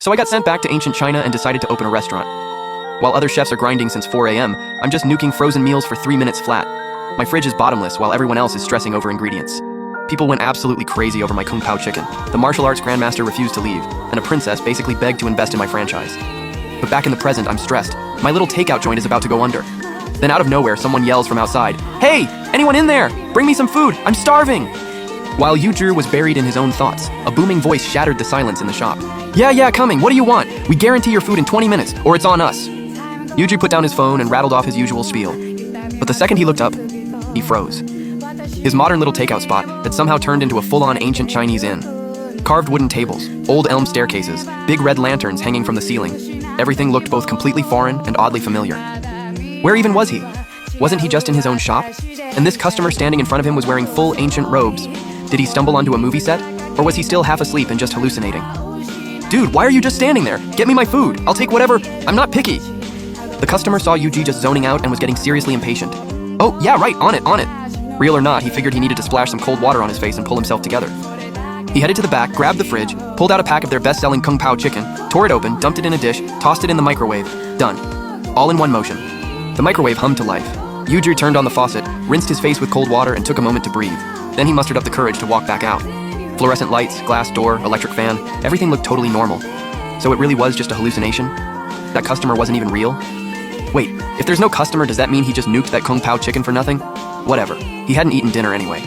So I got sent back to ancient China and decided to open a restaurant. While other chefs are grinding since 4 a.m., I'm just nuking frozen meals for 3 minutes flat. My fridge is bottomless while everyone else is stressing over ingredients. People went absolutely crazy over my Kung Pao chicken. The martial arts grandmaster refused to leave, and a princess basically begged to invest in my franchise. But back in the present, I'm stressed. My little takeout joint is about to go under. Then out of nowhere, someone yells from outside, "Hey, anyone in there? Bring me some food, I'm starving!" While Yu was buried in his own thoughts, a booming voice shattered the silence in the shop. Yeah, coming, what do you want? We guarantee your food in 20 minutes, or it's on us." Yu put down his phone and rattled off his usual spiel. But the second he looked up, he froze. His modern little takeout spot had somehow turned into a full-on ancient Chinese inn. Carved wooden tables, old elm staircases, big red lanterns hanging from the ceiling. Everything looked both completely foreign and oddly familiar. Where even was he? Wasn't he just in his own shop? And this customer standing in front of him was wearing full ancient robes. Did he stumble onto a movie set? Or was he still half asleep and just hallucinating? "Dude, why are you just standing there? Get me my food. I'll take whatever. I'm not picky." The customer saw Yuji just zoning out and was getting seriously impatient. "Oh, yeah, right, on it. Real or not, he figured he needed to splash some cold water on his face and pull himself together. He headed to the back, grabbed the fridge, pulled out a pack of their best-selling Kung Pao chicken, tore it open, dumped it in a dish, tossed it in the microwave. Done. All in one motion. The microwave hummed to life. Yuji turned on the faucet, rinsed his face with cold water, and took a moment to breathe. Then he mustered up the courage to walk back out. Fluorescent lights, glass door, electric fan, everything looked totally normal. So it really was just a hallucination? That customer wasn't even real? Wait, if there's no customer, does that mean he just nuked that Kung Pao chicken for nothing? Whatever, he hadn't eaten dinner anyway.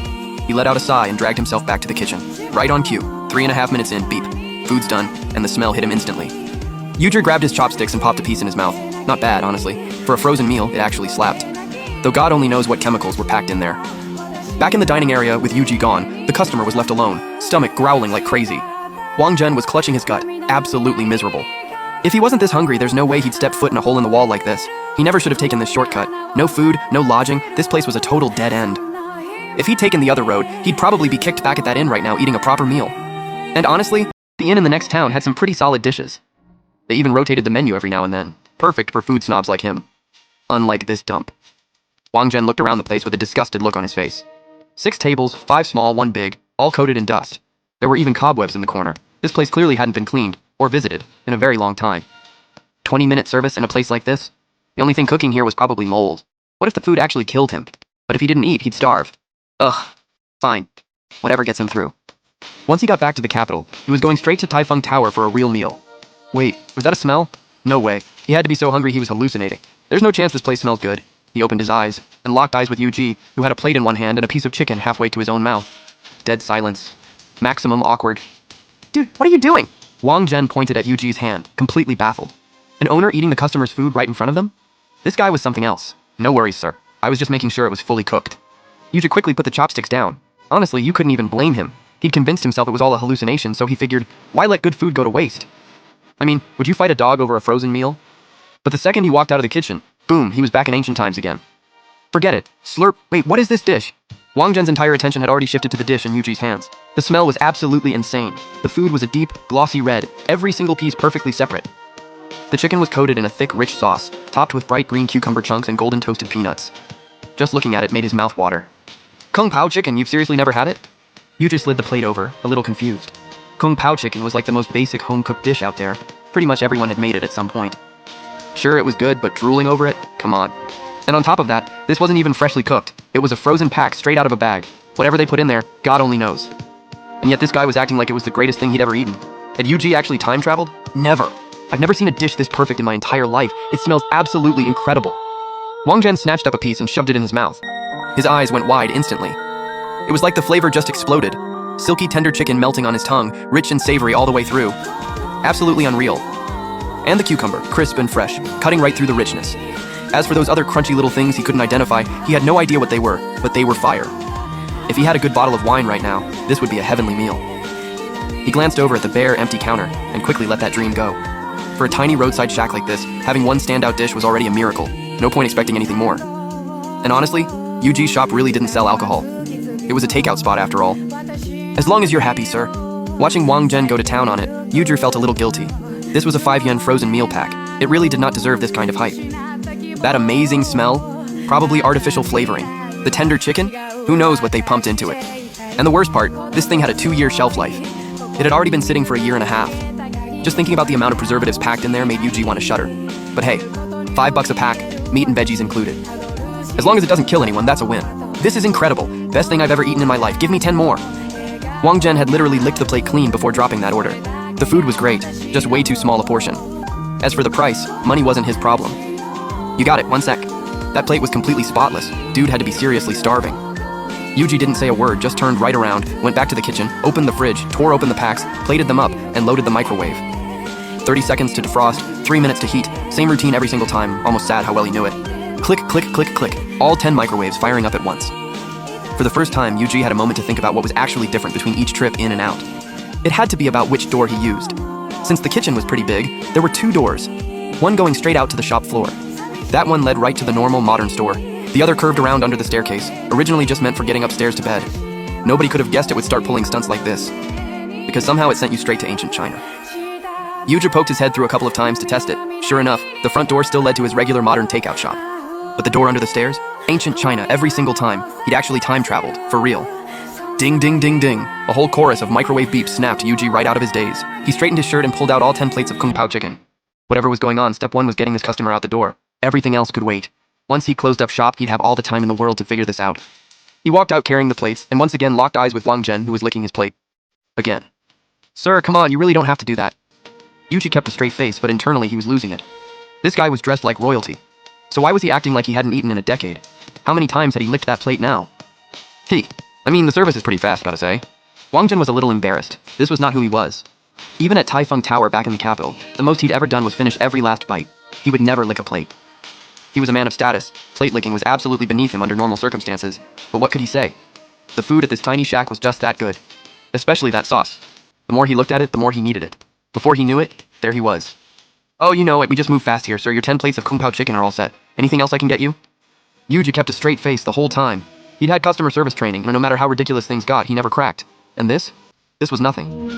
He let out a sigh and dragged himself back to the kitchen. Right on cue, 3.5 minutes in, beep. Food's done, and the smell hit him instantly. Yuji grabbed his chopsticks and popped a piece in his mouth. Not bad, honestly. For a frozen meal, it actually slapped. Though God only knows what chemicals were packed in there. Back in the dining area, with Yuji gone, the customer was left alone, stomach growling like crazy. Wang Zhen was clutching his gut, absolutely miserable. If he wasn't this hungry, there's no way he'd step foot in a hole in the wall like this. He never should have taken this shortcut. No food, no lodging, this place was a total dead end. If he'd taken the other road, he'd probably be kicked back at that inn right now eating a proper meal. And honestly, the inn in the next town had some pretty solid dishes. They even rotated the menu every now and then. Perfect for food snobs like him. Unlike this dump. Wang Zhen looked around the place with a disgusted look on his face. 6 tables, 5 small, 1 big, all coated in dust. There were even cobwebs in the corner. This place clearly hadn't been cleaned, or visited, in a very long time. 20-minute service in a place like this? The only thing cooking here was probably mold. What if the food actually killed him? But if he didn't eat, he'd starve. Ugh. Fine. Whatever gets him through. Once he got back to the capital, he was going straight to Taifeng Tower for a real meal. Wait, was that a smell? No way. He had to be so hungry he was hallucinating. There's no chance this place smells good. He opened his eyes, and locked eyes with Yuji, who had a plate in one hand and a piece of chicken halfway to his own mouth. Dead silence. Maximum awkward. "Dude, what are you doing?" Wang Zhen pointed at Yuji's hand, completely baffled. An owner eating the customer's food right in front of them? This guy was something else. "No worries, sir. I was just making sure it was fully cooked." Yuji quickly put the chopsticks down. Honestly, you couldn't even blame him. He'd convinced himself it was all a hallucination, so he figured, why let good food go to waste? I mean, would you fight a dog over a frozen meal? But the second he walked out of the kitchen, boom, he was back in ancient times again. Forget it. Slurp. Wait, what is this dish? Wang Zhen's entire attention had already shifted to the dish in Yuji's hands. The smell was absolutely insane. The food was a deep, glossy red, every single piece perfectly separate. The chicken was coated in a thick, rich sauce, topped with bright green cucumber chunks and golden toasted peanuts. Just looking at it made his mouth water. Kung Pao chicken, you've seriously never had it? Yuji slid the plate over, a little confused. Kung Pao chicken was like the most basic home-cooked dish out there. Pretty much everyone had made it at some point. Sure, it was good, but drooling over it? Come on. And on top of that, this wasn't even freshly cooked. It was a frozen pack straight out of a bag. Whatever they put in there, God only knows. And yet this guy was acting like it was the greatest thing he'd ever eaten. Had Yuji actually time traveled? Never. I've never seen a dish this perfect in my entire life. It smells absolutely incredible. Wang Zhen snatched up a piece and shoved it in his mouth. His eyes went wide instantly. It was like the flavor just exploded. Silky tender chicken melting on his tongue, rich and savory all the way through. Absolutely unreal. And the cucumber, crisp and fresh, cutting right through the richness. As for those other crunchy little things he couldn't identify, he had no idea what they were, but they were fire. If he had a good bottle of wine right now, this would be a heavenly meal. He glanced over at the bare, empty counter, and quickly let that dream go. For a tiny roadside shack like this, having one standout dish was already a miracle. No point expecting anything more. And honestly, Yuji's shop really didn't sell alcohol. It was a takeout spot after all. As long as you're happy, sir. Watching Wang Zhen go to town on it, Yuji felt a little guilty. This was a 5 yen frozen meal pack. It really did not deserve this kind of hype. That amazing smell? Probably artificial flavoring. The tender chicken? Who knows what they pumped into it. And the worst part, this thing had a 2-year shelf life. It had already been sitting for a year and a half. Just thinking about the amount of preservatives packed in there made Yuji want to shudder. But hey, $5 a pack, meat and veggies included. As long as it doesn't kill anyone, that's a win. This is incredible. Best thing I've ever eaten in my life. Give me 10 more. Wang Zhen had literally licked the plate clean before dropping that order. The food was great, just way too small a portion. As for the price, money wasn't his problem. You got it, 1 sec. That plate was completely spotless. Dude had to be seriously starving. Yuji didn't say a word, just turned right around, went back to the kitchen, opened the fridge, tore open the packs, plated them up, and loaded the microwave. 30 seconds to defrost, 3 minutes to heat, same routine every single time, almost sad how well he knew it. Click, click, click, click, all 10 microwaves firing up at once. For the first time, Yuji had a moment to think about what was actually different between each trip in and out. It had to be about which door he used. Since the kitchen was pretty big, there were 2 doors, one going straight out to the shop floor. That one led right to the normal modern store. The other curved around under the staircase, originally just meant for getting upstairs to bed. Nobody could have guessed it would start pulling stunts like this, because somehow it sent you straight to ancient China. Yuji poked his head through a couple of times to test it. Sure enough, the front door still led to his regular modern takeout shop. But the door under the stairs? Ancient China every single time. He'd actually time traveled, for real. Ding ding ding ding. A whole chorus of microwave beeps snapped Yuji right out of his daze. He straightened his shirt and pulled out all 10 plates of kung pao chicken. Whatever was going on, step 1 was getting this customer out the door. Everything else could wait. Once he closed up shop, he'd have all the time in the world to figure this out. He walked out carrying the plates, and once again locked eyes with Wang Zhen, who was licking his plate. Again. Sir, come on, you really don't have to do that. Yuji kept a straight face, but internally he was losing it. This guy was dressed like royalty. So why was he acting like he hadn't eaten in a decade? How many times had he licked that plate now? I mean, the service is pretty fast, gotta say. Wang Zhen was a little embarrassed. This was not who he was. Even at Taifeng Tower back in the capital, the most he'd ever done was finish every last bite. He would never lick a plate. He was a man of status. Plate licking was absolutely beneath him under normal circumstances. But what could he say? The food at this tiny shack was just that good. Especially that sauce. The more he looked at it, the more he needed it. Before he knew it, there he was. Oh, you know it, we just moved fast here, sir. Your 10 plates of kung pao chicken are all set. Anything else I can get you? Yuji kept a straight face the whole time. He'd had customer service training, and no matter how ridiculous things got, he never cracked. And this? This was nothing.